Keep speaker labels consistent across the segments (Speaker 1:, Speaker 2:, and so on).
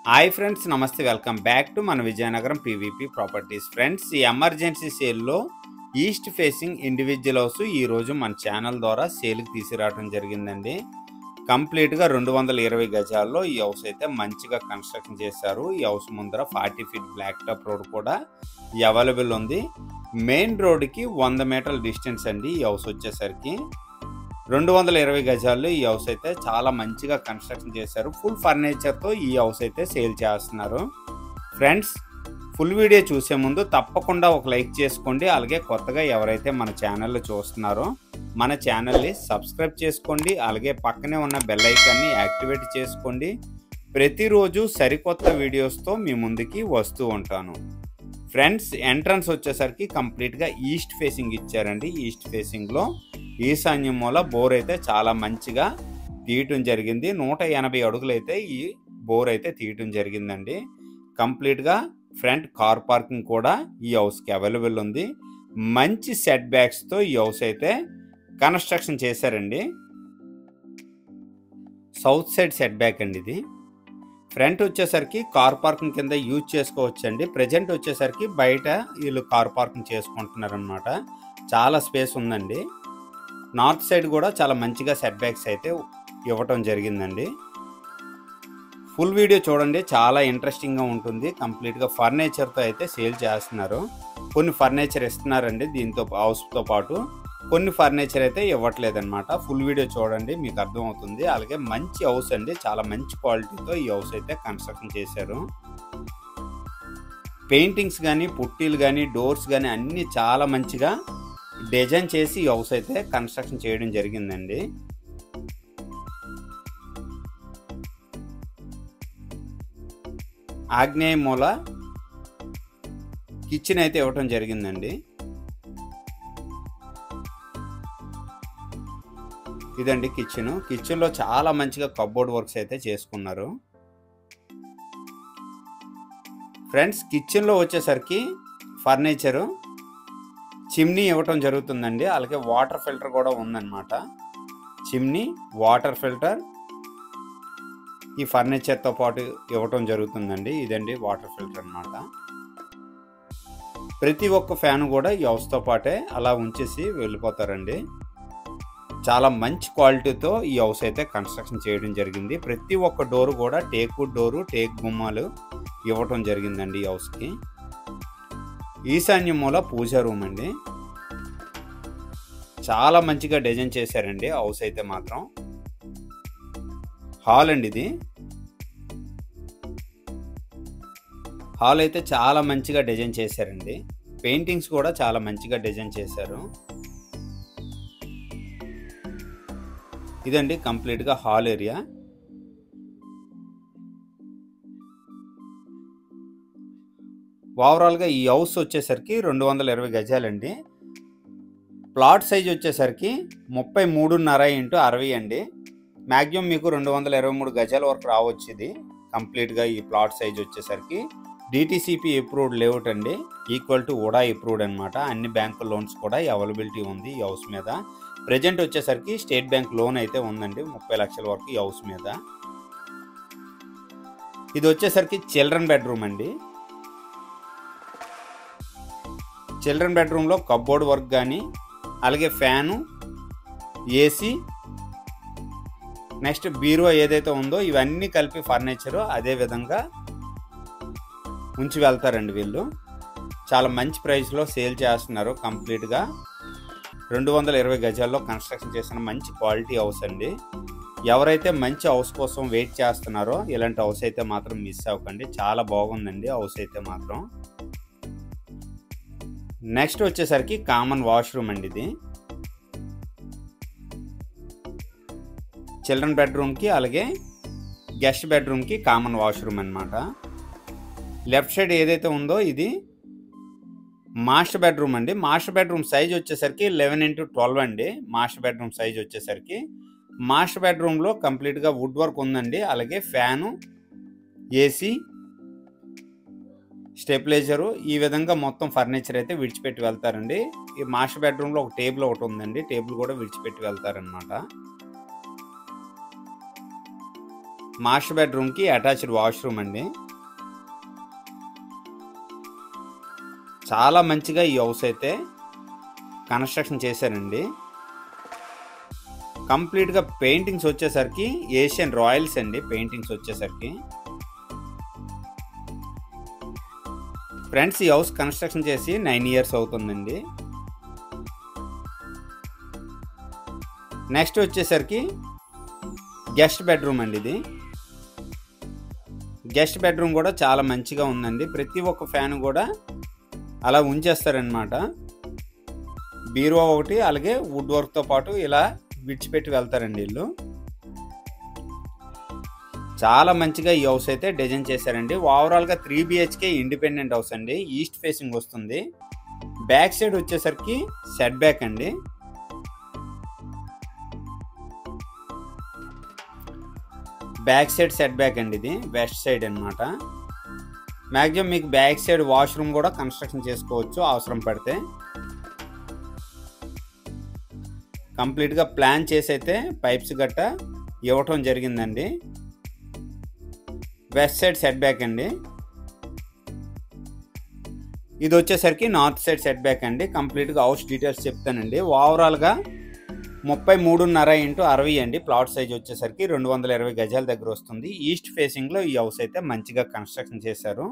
Speaker 1: Hi friends, నమస్తే. Welcome back to మన Vizianagaram PVP properties. Friends, ఈ ఎమర్జెన్సీ సేల్లో ఈస్ట్ ఫేసింగ్ ఇండివిజువల్ హౌస్ ఈరోజు మన ఛానల్ ద్వారా సేల్కి తీసుకురావడం జరిగిందండి. కంప్లీట్గా 220 గజాల్లో ఈ హౌస్ అయితే మంచిగా కన్స్ట్రక్షన్ చేశారు. ఈ హౌస్ ముందర 40 ఫీట్ బ్లాక్ టాప్ రోడ్ కూడా అవైలబుల్ ఉంది. మెయిన్ రోడ్కి 100 మీటర్ల డిస్టెన్స్ అండి. ఈ హౌస్ వచ్చేసరికి 220 గజాల్లో ఈ హౌస్ అయితే చాలా మంచిగా కన్స్ట్రక్షన్ చేశారు. ఫుల్ ఫర్నిచర్తో ఈ హౌస్ అయితే సేల్ చేస్తున్నారు. ఫ్రెండ్స్, ఫుల్ వీడియో చూసే ముందు తప్పకుండా ఒక లైక్ చేసుకోండి. అలాగే కొత్తగా ఎవరైతే మన ఛానల్లో చూస్తున్నారో మన ఛానల్ని సబ్స్క్రైబ్ చేసుకోండి. అలాగే పక్కనే ఉన్న బెల్ ఐకాన్ని యాక్టివేట్ చేసుకోండి. ప్రతిరోజు సరికొత్త వీడియోస్తో మీ ముందుకి వస్తూ ఉంటాను. ఫ్రెండ్స్, ఎంట్రన్స్ వచ్చేసరికి కంప్లీట్గా ఈస్ట్ ఫేసింగ్ ఇచ్చారండి. ఈస్ట్ ఫేసింగ్లో ఈశాన్యం మూల బోర్ అయితే చాలా మంచిగా తీయటం జరిగింది. 180 అడుగులు అయితే ఈ బోర్ అయితే తీయటం జరిగిందండి. కంప్లీట్గా ఫ్రంట్ కార్ పార్కింగ్ కూడా ఈ హౌస్కి అవైలబుల్ ఉంది. మంచి సెట్ బ్యాక్స్తో ఈ హౌస్ అయితే కన్స్ట్రక్షన్ చేశారండి. సౌత్ సైడ్ సెట్ బ్యాక్ అండి ఇది. ఫ్రంట్ వచ్చేసరికి కార్ పార్కింగ్ కింద యూజ్ చేసుకోవచ్చండి. ప్రజెంట్ వచ్చేసరికి బయట వీళ్ళు కార్ పార్కింగ్ చేసుకుంటున్నారనమాట. చాలా స్పేస్ ఉందండి. నార్త్ సైడ్ కూడా చాలా మంచిగా సెట్ బ్యాక్స్ అయితే ఇవ్వటం జరిగిందండి. ఫుల్ వీడియో చూడండి, చాలా ఇంట్రెస్టింగ్గా ఉంటుంది. కంప్లీట్గా ఫర్నిచర్తో అయితే సేల్ చేస్తున్నారు. కొన్ని ఫర్నిచర్ ఇస్తున్నారండి దీంతో హౌస్తో పాటు, కొన్ని ఫర్నిచర్ అయితే ఇవ్వట్లేదన్నమాట. ఫుల్ వీడియో చూడండి, మీకు అర్థమవుతుంది. అలాగే మంచి హౌస్ అండి, చాలా మంచి క్వాలిటీతో ఈ హౌస్ అయితే కన్స్ట్రక్షన్ చేశారు. పెయింటింగ్స్ కానీ, పుట్టీలు కానీ, డోర్స్ కానీ అన్నీ చాలా మంచిగా డిజైన్ చేసి ఈ హౌస్ అయితే కన్స్ట్రక్షన్ చేయడం జరిగిందండి. ఆగ్నేయ మూల కిచెన్ అయితే ఇవ్వటం జరిగిందండి. ఇదండి కిచెన్. కిచెన్లో చాలా మంచిగా కబోర్డ్ వర్క్స్ అయితే చేసుకున్నారు. ఫ్రెండ్స్, కిచెన్లో వచ్చేసరికి ఫర్నిచరు చిమ్నీ ఇవ్వటం జరుగుతుందండి. అలాగే వాటర్ ఫిల్టర్ కూడా ఉందన్నమాట. చిమ్నీ, వాటర్ ఫిల్టర్ ఈ ఫర్నిచర్తో పాటు ఇవ్వటం జరుగుతుందండి. ఇదండి వాటర్ ఫిల్టర్ అన్నమాట. ప్రతి ఒక్క ఫ్యాన్ కూడా ఈ హౌస్తో పాటే అలా ఉంచేసి వెళ్ళిపోతారండి. చాలా మంచి క్వాలిటీతో ఈ హౌస్ అయితే కన్స్ట్రక్షన్ చేయడం జరిగింది. ప్రతి ఒక్క డోరు కూడా టేక్వుడ్ డోరు, టేక్ గుమ్మాలు ఇవ్వటం జరిగిందండి ఈ హౌస్కి. ఈశాన్య మూల పూజా రూమ్ అండి. చాలా మంచిగా డిజైన్ చేశారండి హౌస్ అయితే మాత్రం. హాల్ అండి ఇది. హాల్ అయితే చాలా మంచిగా డిజైన్ చేశారండి. పెయింటింగ్స్ కూడా చాలా మంచిగా డిజైన్ చేశారు. ఇదండి కంప్లీట్గా హాల్ ఏరియా. ఓవరాల్గా ఈ హౌస్ వచ్చేసరికి 220 గజాలండి. ప్లాట్ సైజ్ వచ్చేసరికి 33.5 x 60 అండి. మ్యాక్సిమం మీకు 223 గజాల వరకు రావచ్చు. ఇది కంప్లీట్గా ఈ ప్లాట్ సైజ్ వచ్చేసరికి డిటిసిపి అప్రూవ్డ్ లేఅవుట్ అండి. ఈక్వల్ టు ఉడా అప్రూవ్డ్ అనమాట. అన్ని బ్యాంకు లోన్స్ కూడా అవైలబిలిటీ ఉంది ఈ హౌస్ మీద. ప్రజెంట్ వచ్చేసరికి స్టేట్ బ్యాంక్ లోన్ అయితే ఉందండి 30 లక్షల వరకు ఈ హౌస్ మీద. ఇది వచ్చేసరికి చిల్డ్రన్ బెడ్రూమ్ అండి. చిల్డ్రన్ బెడ్రూమ్లో కబోర్డ్ వర్క్ కానీ, అలాగే ఫ్యాను, ఏసీ, నెక్స్ట్ బీరువా ఏదైతే ఉందో ఇవన్నీ కలిపి ఫర్నిచరు అదే విధంగా ఉంచి వెళ్తారండి వీళ్ళు. చాలా మంచి ప్రైస్లో సేల్ చేస్తున్నారు. కంప్లీట్గా 220 గజాల్లో కన్స్ట్రక్షన్ చేసిన మంచి క్వాలిటీ హౌస్ అండి. ఎవరైతే మంచి హౌస్ కోసం వెయిట్ చేస్తున్నారో ఇలాంటి హౌస్ అయితే మాత్రం మిస్ అవ్వకండి. చాలా బాగుందండి హౌస్ అయితే మాత్రం. నెక్స్ట్ వచ్చేసరికి కామన్ వాష్రూమ్ అండి ఇది. చిల్డ్రన్ బెడ్రూమ్కి అలాగే గెస్ట్ బెడ్రూమ్కి కామన్ వాష్రూమ్ అన్నమాట. లెఫ్ట్ సైడ్ ఏదైతే ఉందో ఇది మాస్టర్ బెడ్రూమ్ అండి. మాస్టర్ బెడ్రూమ్ సైజ్ వచ్చేసరికి 11 x 12 అండి. మాస్టర్ బెడ్రూమ్ సైజ్ వచ్చేసరికి మాస్టర్ బెడ్రూమ్లో కంప్లీట్గా వుడ్ వర్క్ ఉందండి. అలాగే ఫ్యాను, ఏసీ, స్టెబిలైజరు ఈ విధంగా మొత్తం ఫర్నిచర్ అయితే విడిచిపెట్టి వెళ్తారండి. ఈ మాస్టర్ బెడ్రూమ్లో ఒక టేబుల్ ఒకటి ఉందండి. టేబుల్ కూడా విడిచిపెట్టి వెళ్తారనమాట. మాస్టర్ బెడ్రూమ్కి అటాచ్డ్ వాష్రూమ్ అండి. చాలా మంచిగా ఈ హౌస్ అయితే కన్స్ట్రక్షన్ చేశారండి. కంప్లీట్గా పెయింటింగ్స్ వచ్చేసరికి ఏషియన్ రాయల్స్ అండి. పెయింటింగ్స్ వచ్చేసరికి ఫ్రెండ్స్ ఈ హౌస్ కన్స్ట్రక్షన్ చేసి 9 years అవుతుందండి. నెక్స్ట్ వచ్చేసరికి గెస్ట్ బెడ్రూమ్ అండి. ఇది గెస్ట్ బెడ్రూమ్ కూడా చాలా మంచిగా ఉందండి. ప్రతి ఒక్క ఫ్యాన్ కూడా అలా ఉంచేస్తారనమాట. బీరువా ఒకటి అలాగే వుడ్ వర్క్తో పాటు ఇలా విడిచిపెట్టి వెళ్తారండి వీళ్ళు. చాలా మంచిగా ఈ హౌస్ అయితే డిజైన్ చేశారండి. ఓవరాల్గా 3 BHK ఇండిపెండెంట్ హౌస్ అండి. ఈస్ట్ ఫేసింగ్ వస్తుంది. బ్యాక్ సైడ్ వచ్చేసరికి సెట్ బ్యాక్ అండి. బ్యాక్ సైడ్ సెట్ బ్యాక్ అండి. ఇది వెస్ట్ సైడ్ అనమాట. మ్యాక్సిమం మీకు బ్యాక్ సైడ్ వాష్రూమ్ కూడా కన్స్ట్రక్షన్ చేసుకోవచ్చు అవసరం పడితే. కంప్లీట్గా ప్లాన్ చేసి అయితే పైప్స్ గట్ట ఇవ్వటం జరిగిందండి. వెస్ట్ సైడ్ సెట్ బ్యాక్ అండి. ఇది వచ్చేసరికి నార్త్ సైడ్ సెట్ బ్యాక్ అండి. కంప్లీట్గా హౌస్ డీటెయిల్స్ చెప్తానండి. ఓవరాల్గా 33.5 x 60 అండి. ప్లాట్ సైజ్ వచ్చేసరికి 220 గజాల దగ్గర వస్తుంది. ఈస్ట్ ఫేసింగ్లో ఈ హౌస్ అయితే మంచిగా కన్స్ట్రక్షన్ చేశారు.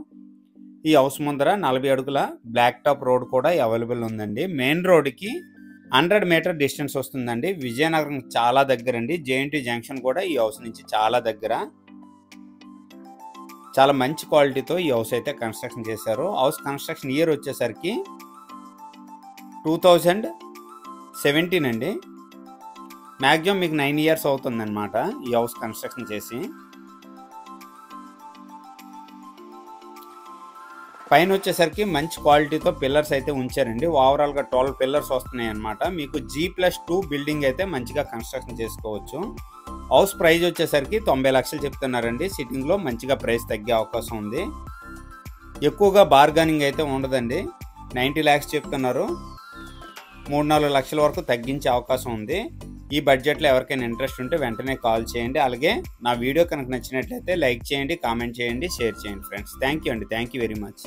Speaker 1: ఈ హౌస్ ముందర 40 అడుగుల బ్లాక్ టాప్ రోడ్ కూడా అవైలబుల్ ఉందండి. మెయిన్ రోడ్కి 100 meter డిస్టెన్స్ వస్తుందండి. విజయనగరం చాలా దగ్గర అండి. JNT జంక్షన్ కూడా ఈ హౌస్ నుంచి చాలా దగ్గర. చాలా మంచి క్వాలిటీతో ఈ హౌస్ అయితే కన్స్ట్రక్షన్ చేశారు. హౌస్ కన్స్ట్రక్షన్ ఇయర్ వచ్చేసరికి 2017 అండి. మ్యాక్సిమం మీకు 9 years అవుతుందన్నమాట ఈ హౌస్ కన్స్ట్రక్షన్ చేసి. పైన వచ్చేసరికి మంచి క్వాలిటీతో పిల్లర్స్ అయితే ఉంచారండి. ఓవరాల్గా 12 pillars వస్తున్నాయి అన్నమాట. మీకు G+2 బిల్డింగ్ అయితే మంచిగా కన్స్ట్రక్షన్ చేసుకోవచ్చు. హౌస్ ప్రైస్ వచ్చేసరికి 90 లక్షలు చెప్తున్నారండి. సిట్టింగ్లో మంచిగా ప్రైస్ తగ్గే అవకాశం ఉంది. ఎక్కువగా బార్గెనింగ్ అయితే ఉండదండి. 90 lakhs చెప్తున్నారు. 3-4 లక్షల వరకు తగ్గించే అవకాశం ఉంది. ఈ బడ్జెట్లో ఎవరికైనా ఇంట్రెస్ట్ ఉంటే వెంటనే కాల్ చేయండి. అలాగే నా వీడియో కనుక నచ్చినట్లయితే లైక్ చేయండి, కామెంట్ చేయండి, షేర్ చేయండి ఫ్రెండ్స్. థ్యాంక్ యూ అండి. Thank you very much.